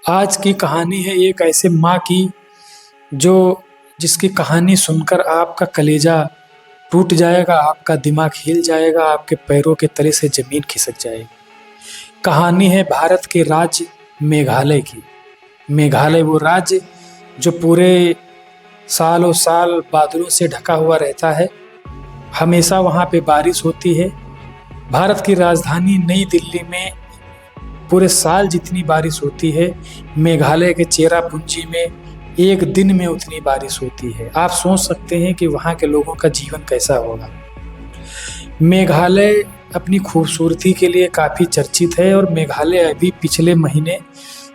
आज की कहानी है एक ऐसे माँ की जो जिसकी कहानी सुनकर आपका कलेजा टूट जाएगा, आपका दिमाग हिल जाएगा, आपके पैरों के तले से जमीन खिसक जाएगी। कहानी है भारत के राज्य मेघालय की। मेघालय वो राज्य जो पूरे सालों साल बादलों से ढका हुआ रहता है। हमेशा वहाँ पे बारिश होती है। भारत की राजधानी नई दिल्ली में पूरे साल जितनी बारिश होती है, मेघालय के चेरापूंजी में एक दिन में उतनी बारिश होती है। आप सोच सकते हैं कि वहाँ के लोगों का जीवन कैसा होगा। मेघालय अपनी खूबसूरती के लिए काफ़ी चर्चित है और मेघालय अभी पिछले महीने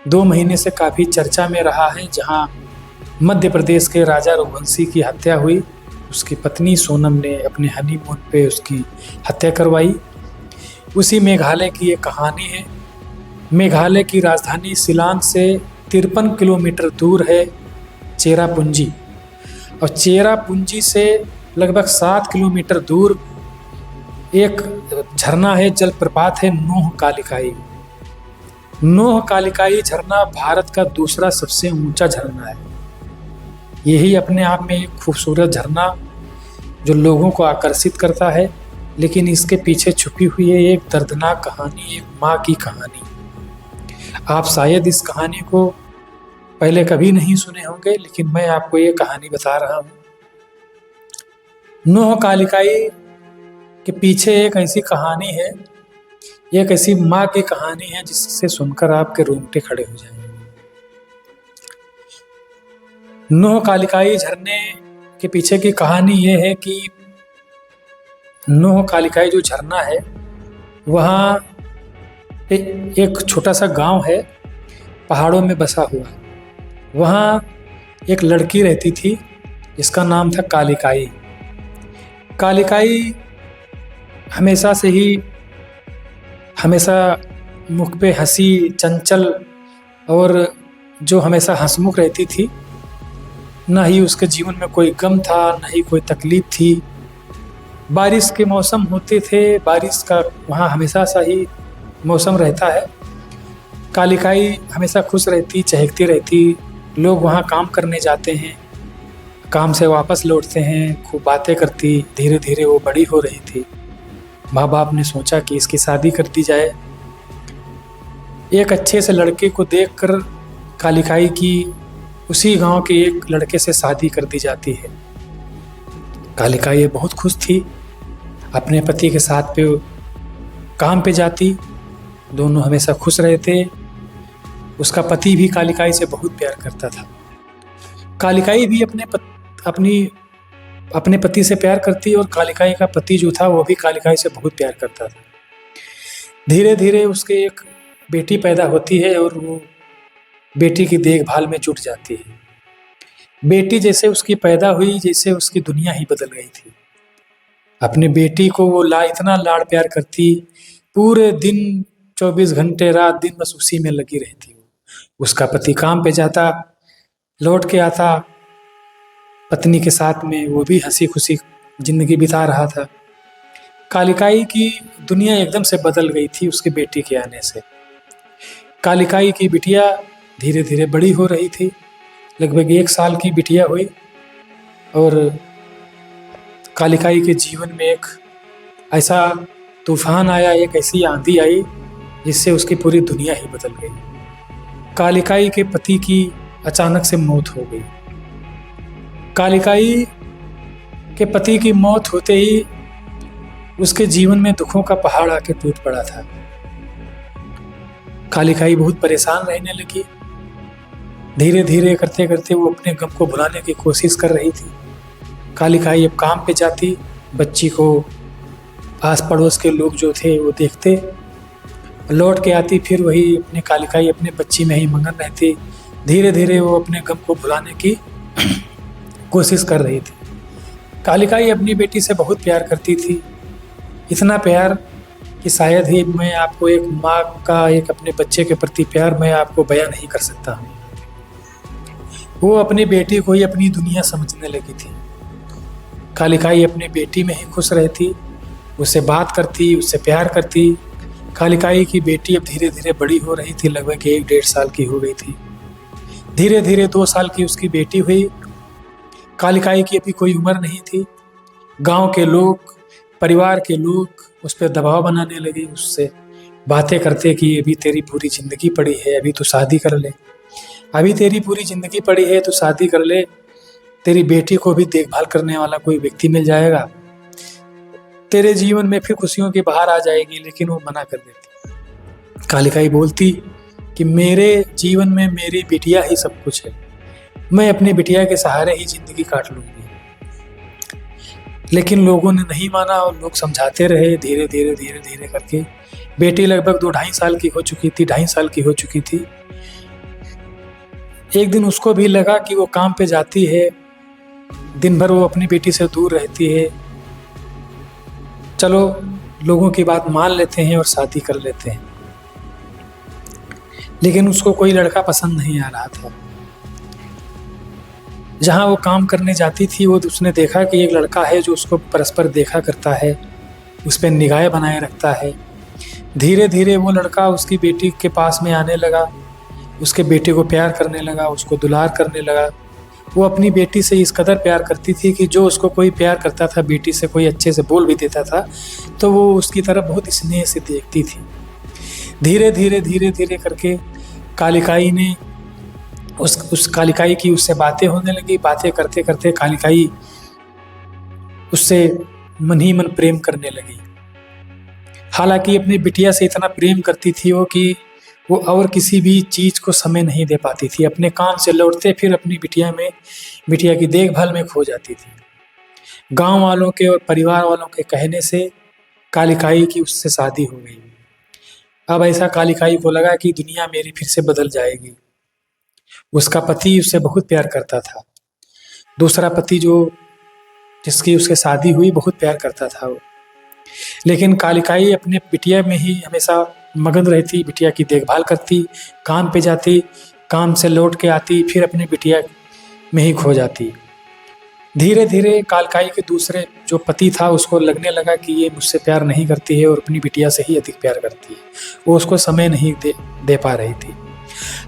2 महीने से काफ़ी चर्चा में रहा है, जहाँ मध्य प्रदेश के राजा रघुवंशी की हत्या हुई। उसकी पत्नी सोनम ने अपने हनीमून पे उसकी हत्या करवाई। उसी मेघालय की एक कहानी है। मेघालय की राजधानी शिलांग से 53 किलोमीटर दूर है चेरापूंजी, और चेरापूंजी से लगभग 7 किलोमीटर दूर एक झरना है, जलप्रपात है नोह कालिकाई। नोह कालिकाई झरना भारत का दूसरा सबसे ऊंचा झरना है। यही अपने आप में एक खूबसूरत झरना जो लोगों को आकर्षित करता है, लेकिन इसके पीछे छुपी हुई है एक दर्दनाक कहानी, एक माँ की कहानी। आप शायद इस कहानी को पहले कभी नहीं सुने होंगे, लेकिन मैं आपको ये कहानी बता रहा हूँ। नोह कालिकाई के पीछे एक ऐसी कहानी है, एक ऐसी माँ की कहानी है जिससे सुनकर आपके रोंगटे खड़े हो जाएंगे। नोह कालिकाई झरने के पीछे की कहानी ये है कि नोह कालिकाई जो झरना है, वहाँ एक छोटा सा गांव है, पहाड़ों में बसा हुआ। वहाँ एक लड़की रहती थी जिसका नाम था कालिकाई। कालिकाई हमेशा से ही मुख पे हंसी, चंचल और जो हमेशा हंसमुख रहती थी। ना ही उसके जीवन में कोई गम था, ना ही कोई तकलीफ थी। बारिश के मौसम होते थे, बारिश का वहाँ हमेशा सा ही मौसम रहता है। कालिकाई हमेशा खुश रहती, चहकती रहती। लोग वहाँ काम करने जाते हैं, काम से वापस लौटते हैं, खूब बातें करती। धीरे धीरे वो बड़ी हो रही थी। माँ बाप ने सोचा कि इसकी शादी कर दी जाए। एक अच्छे से लड़के को देखकर कालिकाई की उसी गांव के एक लड़के से शादी कर दी जाती है। कालिकाई बहुत खुश थी, अपने पति के साथ पे काम पे जाती। दोनों हमेशा खुश रहते। उसका पति भी कालिकाई से बहुत प्यार करता था। कालिकाई भी अपने पति से प्यार करती, और कालिकाई का पति जो था वो भी कालिकाई से बहुत प्यार करता था। धीरे धीरे उसके एक बेटी पैदा होती है और वो बेटी की देखभाल में जुट जाती है। बेटी जैसे उसकी पैदा हुई, जैसे उसकी दुनिया ही बदल गई थी। अपने बेटी को वो इतना लाड़ प्यार करती, पूरे दिन 24 घंटे रात दिन बस उसी में लगी रहती। उसका पति काम पे जाता, लौट के आता, पत्नी के साथ में वो भी हंसी खुशी जिंदगी बिता रहा था। कालिकाई की दुनिया एकदम से बदल गई थी उसके बेटी के आने से। कालिकाई की बिटिया धीरे धीरे बड़ी हो रही थी। लगभग 1 साल की बिटिया हुई और कालिकाई के जीवन में एक ऐसा तूफान आया, एक ऐसी आंधी आई जिससे उसकी पूरी दुनिया ही बदल गई। कालिकाई के पति की अचानक से मौत हो गई। कालिकाई के पति की मौत होते ही उसके जीवन में दुखों का पहाड़ आके टूट पड़ा था। कालिकाई बहुत परेशान रहने लगी। धीरे धीरे करते करते वो अपने गम को भुलाने की कोशिश कर रही थी। कालिकाई अब काम पे जाती, बच्ची को आस पड़ोस के लोग जो थे वो देखते, लौट के आती, फिर वही अपने कालिकाई अपने बच्ची में ही मगन रहती। धीरे धीरे वो अपने गम को भुलाने की कोशिश कर रही थी। कालिकाई अपनी बेटी से बहुत प्यार करती थी, इतना प्यार कि शायद ही मैं आपको एक माँ का एक अपने बच्चे के प्रति प्यार मैं आपको बयां नहीं कर सकता हूँ। वो अपनी बेटी को ही अपनी दुनिया समझने लगी थी। कालिकाई अपनी बेटी में ही खुश रहती, उससे बात करती, उससे प्यार करती, कालिकाई की बेटी अब धीरे धीरे बड़ी हो रही थी, लगभग 1-1.5 साल की हो गई थी। धीरे धीरे 2 साल की उसकी बेटी हुई। कालिकाई की अभी कोई उम्र नहीं थी। गांव के लोग, परिवार के लोग उस पर दबाव बनाने लगे, उससे बातें करते कि अभी तेरी पूरी ज़िंदगी पड़ी है, अभी तो शादी कर ले, अभी तेरी पूरी ज़िंदगी पड़ी है तो शादी कर ले, तेरी बेटी को भी देखभाल करने वाला कोई व्यक्ति मिल जाएगा, तेरे जीवन में फिर खुशियों की बहार आ जाएगी। लेकिन वो मना कर देती। कालिकाई बोलती कि मेरे जीवन में मेरी बिटिया ही सब कुछ है, मैं अपनी बिटिया के सहारे ही ज़िंदगी काट लूँगी। लेकिन लोगों ने नहीं माना और लोग समझाते रहे। धीरे धीरे धीरे धीरे करके बेटी लगभग 2-2.5 साल की हो चुकी थी, 2.5 साल की हो चुकी थी। एक दिन उसको भी लगा कि वो काम पे जाती है, दिन भर वो अपनी बेटी से दूर रहती है, चलो लोगों की बात मान लेते हैं और शादी कर लेते हैं। लेकिन उसको कोई लड़का पसंद नहीं आ रहा था। जहाँ वो काम करने जाती थी, वो उसने देखा कि एक लड़का है जो उसको परस्पर देखा करता है, उस पर निगाहें बनाए रखता है। धीरे धीरे वो लड़का उसकी बेटी के पास में आने लगा, उसके बेटे को प्यार करने लगा, उसको दुलार करने लगा। वो अपनी बेटी से इस कदर प्यार करती थी कि जो उसको कोई प्यार करता था, बेटी से कोई अच्छे से बोल भी देता था, तो वो उसकी तरफ बहुत स्नेह से देखती थी। धीरे धीरे धीरे धीरे करके कालिकाई ने उस कालिकाई की उससे बातें होने लगी। बातें करते करते कालिकाई उससे मन ही मन प्रेम करने लगी। हालांकि अपनी बिटिया से इतना प्रेम करती थी वो कि वो और किसी भी चीज़ को समय नहीं दे पाती थी। अपने काम से लौटते फिर अपनी बिटिया की देखभाल में खो जाती थी। गांव वालों के और परिवार वालों के कहने से कालिकाई की उससे शादी हो गई। अब ऐसा कालिकाई को लगा कि दुनिया मेरी फिर से बदल जाएगी। उसका पति उससे बहुत प्यार करता था। दूसरा पति जिसकी उसके शादी हुई, बहुत प्यार करता था वो। लेकिन कालिकाई अपने बिटिया में ही हमेशा मगन रहती, बिटिया की देखभाल करती, काम पे जाती, काम से लौट के आती, फिर अपनी बिटिया में ही खो जाती। धीरे धीरे कालिकाई के दूसरे जो पति था उसको लगने लगा कि ये मुझसे प्यार नहीं करती है और अपनी बिटिया से ही अधिक प्यार करती है। वो उसको समय नहीं दे पा रही थी।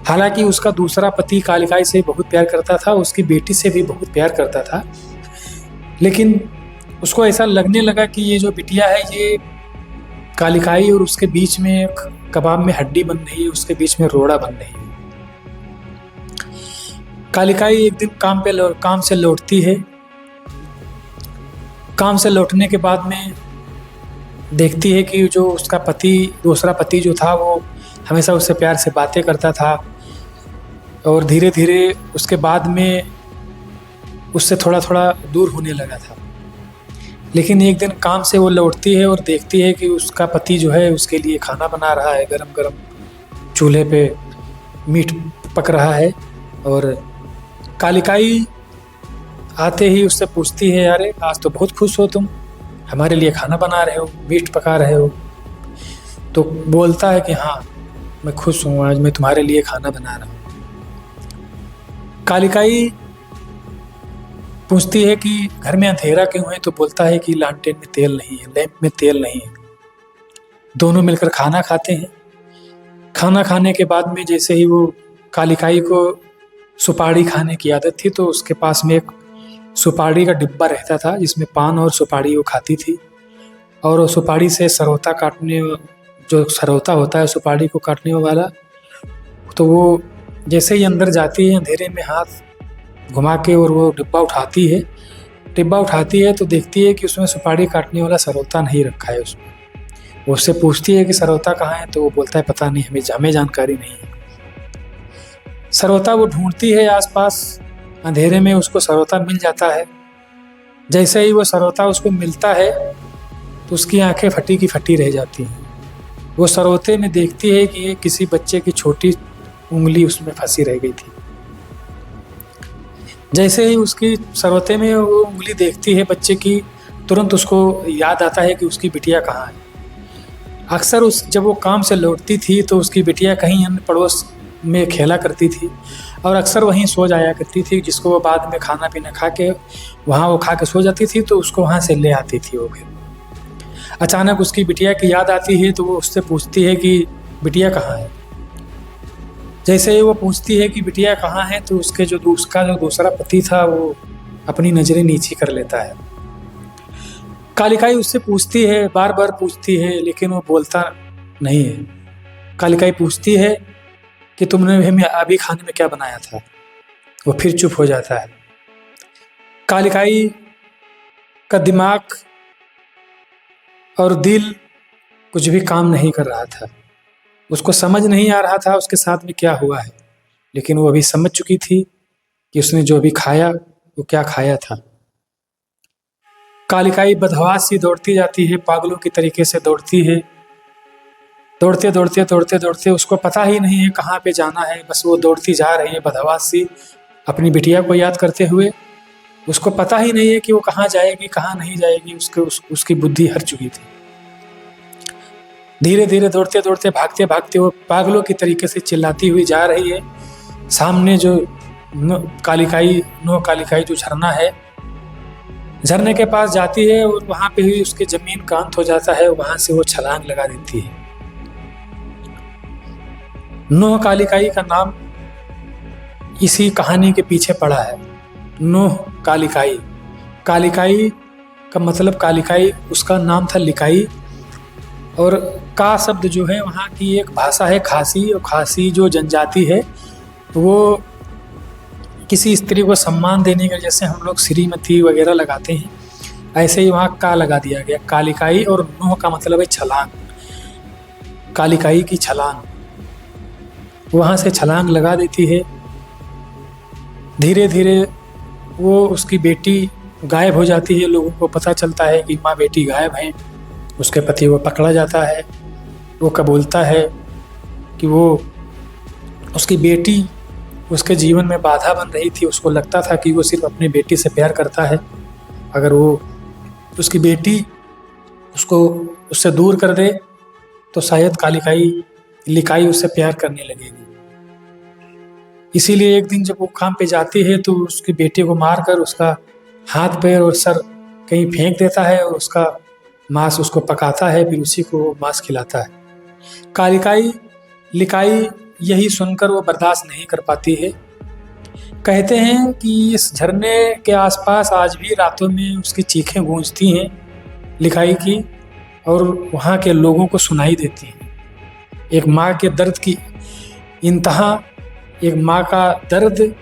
हालांकि उसका दूसरा पति कालिकाई से बहुत प्यार करता था, उसकी बेटी से भी बहुत प्यार करता था। लेकिन उसको ऐसा लगने लगा कि ये जो बिटिया है, ये कालिकाई और उसके बीच में कबाब में हड्डी बन रही है, उसके बीच में रोड़ा बन रही है। कालिकाई एक दिन काम से लौटती है। काम से लौटने के बाद में देखती है कि जो उसका दूसरा पति जो था, वो हमेशा उससे प्यार से बातें करता था और धीरे धीरे उसके बाद में उससे थोड़ा थोड़ा दूर होने लगा था। लेकिन एक दिन काम से वो लौटती है और देखती है कि उसका पति जो है उसके लिए खाना बना रहा है, गरम गरम चूल्हे पे मीट पक रहा है। और कालिकाई आते ही उससे पूछती है, अरे आज तो बहुत खुश हो तुम, हमारे लिए खाना बना रहे हो, मीट पका रहे हो। तो बोलता है कि हाँ मैं खुश हूँ, आज मैं तुम्हारे लिए खाना बना रहा हूँ। कालिकाई पूछती है कि घर में अंधेरा क्यों है, तो बोलता है कि लालटेन में तेल नहीं है, लैंप में तेल नहीं है। दोनों मिलकर खाना खाते हैं। खाना खाने के बाद में जैसे ही वो कालिकाई को सुपारी खाने की आदत थी, तो उसके पास में एक सुपारी का डिब्बा रहता था जिसमें पान और सुपारी वो खाती थी। और वो सुपारी से जो सरौता होता है सुपारी को काटने वाला, तो वो जैसे ही अंदर जाती है अंधेरे में हाथ घुमा के और वो डिब्बा उठाती है तो देखती है कि उसमें सुपारी काटने वाला सरौता नहीं रखा है उसमें। वो उससे पूछती है कि सरौता कहाँ है, तो वो बोलता है पता नहीं, हमें जानकारी नहीं है। सरौता वो ढूंढती है आसपास, अंधेरे में उसको सरौता मिल जाता है। जैसे ही वो सरौता उसको मिलता है तो उसकी आंखें फटी की फटी रह जाती हैं। वो सरौते में देखती है कि ये किसी बच्चे की छोटी उंगली उसमें फंसी रह गई थी। जैसे ही उसकी सरौते में वो उंगली देखती है बच्चे की, तुरंत उसको याद आता है कि उसकी बिटिया कहाँ है। अक्सर जब वो काम से लौटती थी तो उसकी बिटिया कहीं अन्य पड़ोस में खेला करती थी और अक्सर वहीं सो जाया करती थी, जिसको वो बाद में खाना पीना खा के वहाँ वो खा के सो जाती थी, तो उसको वहाँ से ले आती थी वो फिर। अचानक उसकी बिटिया की याद आती है तो वो उससे पूछती है कि बिटिया कहाँ है। जैसे ही वो पूछती है कि बिटिया कहाँ है तो उसका जो दूसरा पति था वो अपनी नज़रें नीची कर लेता है। कालिकाई उससे पूछती है, बार बार पूछती है, लेकिन वो बोलता नहीं है। कालिकाई पूछती है कि तुमने हमें अभी खाने में क्या बनाया था। वो फिर चुप हो जाता है। कालिकाई का दिमाग और दिल कुछ भी काम नहीं कर रहा था। उसको समझ नहीं आ रहा था उसके साथ में क्या हुआ है, लेकिन वो अभी समझ चुकी थी कि उसने जो अभी खाया वो क्या खाया था। कालिकाई बदहवास सी दौड़ती जाती है, पागलों की तरीके से दौड़ती है। दौड़ते दौड़ते दौड़ते दौड़ते उसको पता ही नहीं है कहाँ पे जाना है, बस वो दौड़ती जा रही है बदहवास सी अपनी बिटिया को याद करते हुए। उसको पता ही नहीं है कि वो कहाँ जाएगी कहाँ नहीं जाएगी। उसकी बुद्धि हर चुकी थी। धीरे धीरे दौड़ते दौड़ते भागते भागते वो पागलों की तरीके से चिल्लाती हुई जा रही है। सामने जो नौ कालिकाई जो झरना है, झरने के पास जाती है और वहाँ पे ही उसकी जमीन का अंत हो जाता है। वहाँ से वो छलांग लगा देती है। नोह कालिकाई का नाम इसी कहानी के पीछे पड़ा है। नोह कालिकाई, कालिकाई का मतलब कालिकाई उसका नाम था लिकाई, और का शब्द जो है वहाँ की एक भाषा है खासी। और खासी जो जनजाति है वो किसी स्त्री को सम्मान देने के, जैसे हम लोग श्रीमती वगैरह लगाते हैं, ऐसे ही वहाँ का लगा दिया गया कालिकाई। और नोह का मतलब है छलांग, कालिकाई की छलांग। वहाँ से छलांग लगा देती है। धीरे धीरे वो उसकी बेटी गायब हो जाती है। लोगों को पता चलता है कि माँ बेटी गायब हैं। उसके पति को पकड़ा जाता है। वो कबूलता है कि वो उसकी बेटी उसके जीवन में बाधा बन रही थी। उसको लगता था कि वो सिर्फ अपनी बेटी से प्यार करता है। अगर वो उसकी बेटी उसको उससे दूर कर दे तो शायद लिकाई उससे प्यार करने लगेगी। इसीलिए एक दिन जब वो काम पे जाती है तो उसकी बेटी को मारकर उसका हाथ पैर और सर कहीं फेंक देता है और उसका मांस उसको पकाता है, फिर उसी को मांस खिलाता है। लिकाई यही सुनकर वो बर्दाश्त नहीं कर पाती है। कहते हैं कि इस झरने के आसपास आज भी रातों में उसकी चीखें गूंजती हैं लिकाई की, और वहाँ के लोगों को सुनाई देती हैं। एक माँ के दर्द की इंतहा, एक माँ का दर्द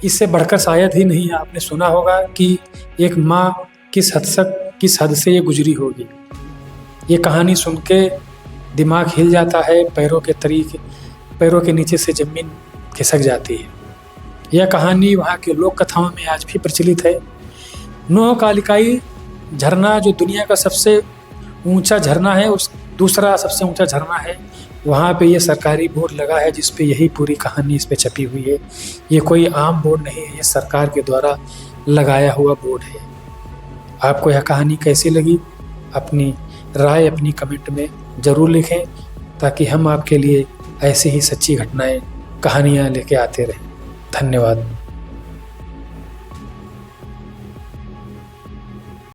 इससे बढ़कर शायद ही नहीं। आपने सुना होगा कि एक माँ किस हद से ये गुजरी होगी। ये कहानी सुन के दिमाग हिल जाता है, पैरों के नीचे से ज़मीन खिसक जाती है। यह कहानी वहाँ के लोक कथाओं में आज भी प्रचलित है। नोह कालिकाई झरना जो दुनिया का सबसे ऊंचा झरना है, उस दूसरा सबसे ऊंचा झरना है, वहाँ पे ये सरकारी बोर्ड लगा है जिस पे यही पूरी कहानी इस पे छपी हुई है। ये कोई आम बोर्ड नहीं है, ये सरकार के द्वारा लगाया हुआ बोर्ड है। आपको यह कहानी कैसी लगी? अपनी राय अपनी कमेंट में ज़रूर लिखें, ताकि हम आपके लिए ऐसी ही सच्ची घटनाएं, कहानियां लेके आते रहें। धन्यवाद।